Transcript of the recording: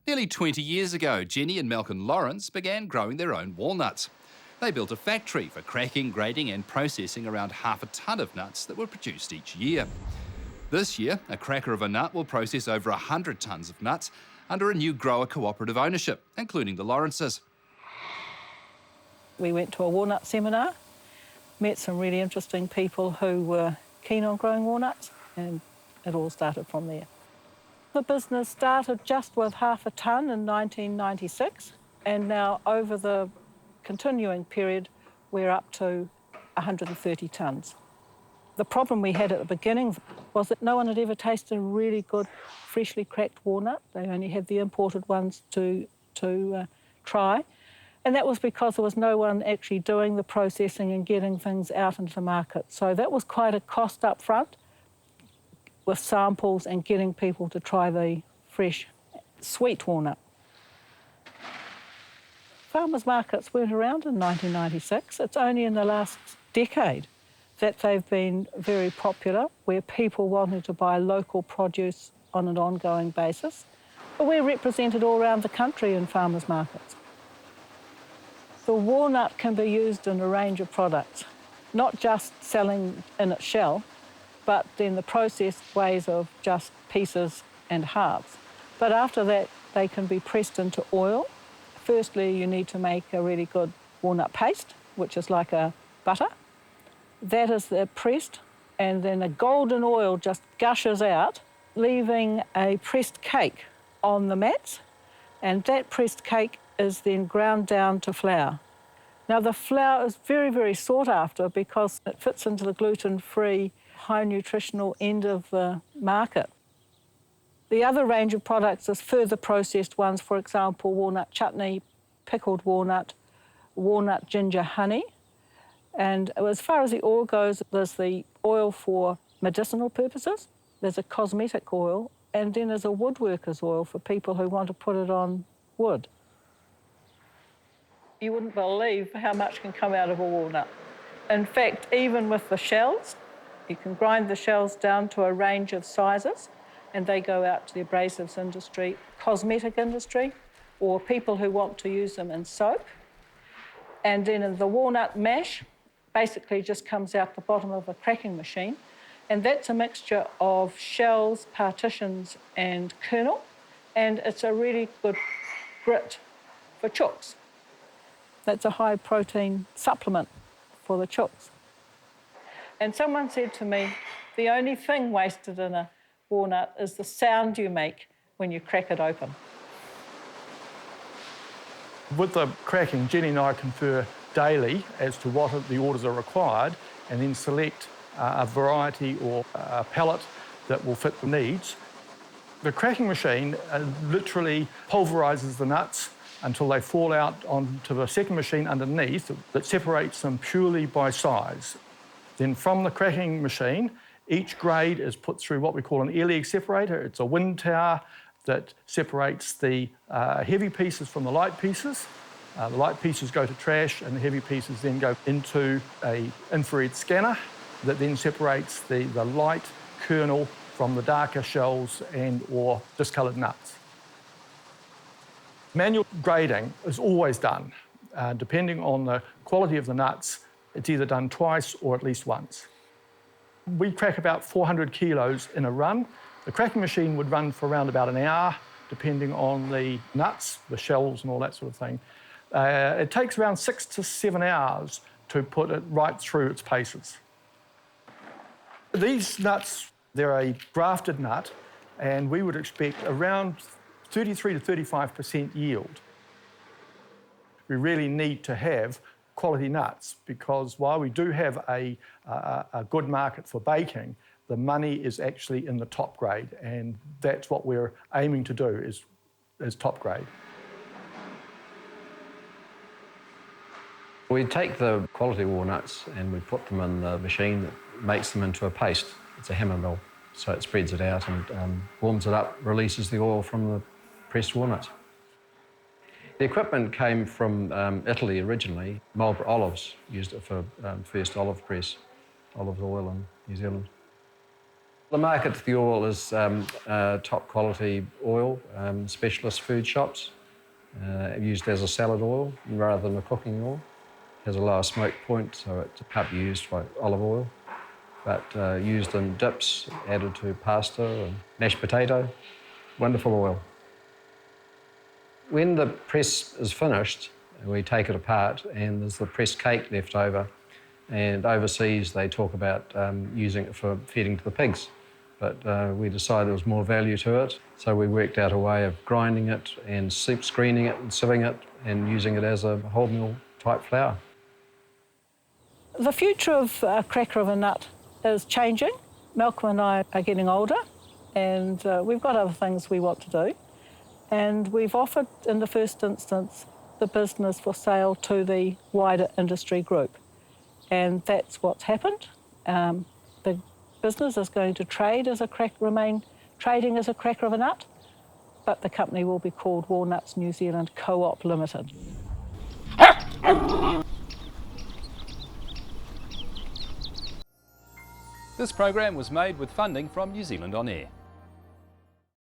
Nearly 20 years ago, Jenny and Malcolm Lawrence began growing their own walnuts. They built a factory for cracking, grading and processing around 1/2 tonne of nuts that were produced each year. This year, a cracker of a nut will process over 100 tonnes of nuts under a new grower cooperative ownership, including the Lawrences. We went to a walnut seminar, met some really interesting people who were keen on growing walnuts, and it all started from there. The business started just with 1/2 tonne in 1996, and now over the continuing period, we're up to 130 tonnes. The problem we had at the beginning was that no one had ever tasted a really good freshly cracked walnut. They only had the imported ones to try. And that was because there was no one actually doing the processing and getting things out into the market. So that was quite a cost up front with samples and getting people to try the fresh, sweet walnut. Farmers markets weren't around in 1996. It's only in the last decade that they've been very popular, where people wanted to buy local produce on an ongoing basis. But we're represented all around the country in farmers markets. The walnut can be used in a range of products, not just selling in its shell, but then the processed ways of just pieces and halves. But after that, they can be pressed into oil. Firstly, you need to make a really good walnut paste, which is like a butter. That is pressed, and then a golden oil just gushes out, leaving a pressed cake on the mats, and that pressed cake is then ground down to flour. Now, the flour is very, very sought after because it fits into the gluten-free, high nutritional end of the market. The other range of products is further processed ones, for example, walnut chutney, pickled walnut, walnut ginger honey. And as far as the oil goes, there's the oil for medicinal purposes, there's a cosmetic oil, and then there's a woodworker's oil for people who want to put it on wood. You wouldn't believe how much can come out of a walnut. In fact, even with the shells, you can grind the shells down to a range of sizes, and they go out to the abrasives industry, cosmetic industry, or people who want to use them in soap. And then in the walnut mash, basically just comes out the bottom of a cracking machine, and that's a mixture of shells, partitions, and kernel, and it's a really good grit for chooks. That's a high-protein supplement for the chooks. And someone said to me, the only thing wasted in a walnut is the sound you make when you crack it open. With the cracking, Jenny and I confer daily as to what the orders are required, and then select a variety or a pallet that will fit the needs. The cracking machine literally pulverises the nuts until they fall out onto the second machine underneath that separates them purely by size. Then from the cracking machine, each grade is put through what we call an air leg separator. It's a wind tower that separates the heavy pieces from the light pieces. The light pieces go to trash, and the heavy pieces then go into an infrared scanner that then separates the light kernel from the darker shells and or discoloured nuts. Manual grading is always done. Depending on the quality of the nuts, it's either done twice or at least once. We crack about 400 kilos in a run. The cracking machine would run for around about an hour, depending on the nuts, the shells and all that sort of thing. It takes around 6 to 7 hours to put it right through its paces. These nuts, they're a grafted nut, and we would expect around 33 to 35% yield. We really need to have quality nuts because while we do have a good market for baking, the money is actually in the top grade, and that's what we're aiming to do is top grade. We take the quality walnuts and we put them in the machine that makes them into a paste. It's a hammer mill, so it spreads it out and warms it up, releases the oil from the pressed walnuts. The equipment came from Italy originally. Marlborough Olives used it for first olive press, olive oil in New Zealand. The market for the oil is top quality oil, specialist food shops, used as a salad oil rather than a cooking oil. It has a lower smoke point, so it's a can't be used like olive oil, but used in dips, added to pasta and mashed potato. Wonderful oil. When the press is finished, we take it apart and there's the pressed cake left over. And overseas they talk about using it for feeding to the pigs. But we decided there was more value to it, so we worked out a way of grinding it and screening it and sieving it and using it as a wholemeal type flour. The future of cracker of a nut is changing. Malcolm and I are getting older and we've got other things we want to do. And we've offered, in the first instance, the business for sale to the wider industry group. And that's what's happened. The business is going to remain trading as a cracker of a nut, but the company will be called Walnuts New Zealand Co-op Limited. This program was made with funding from New Zealand On Air.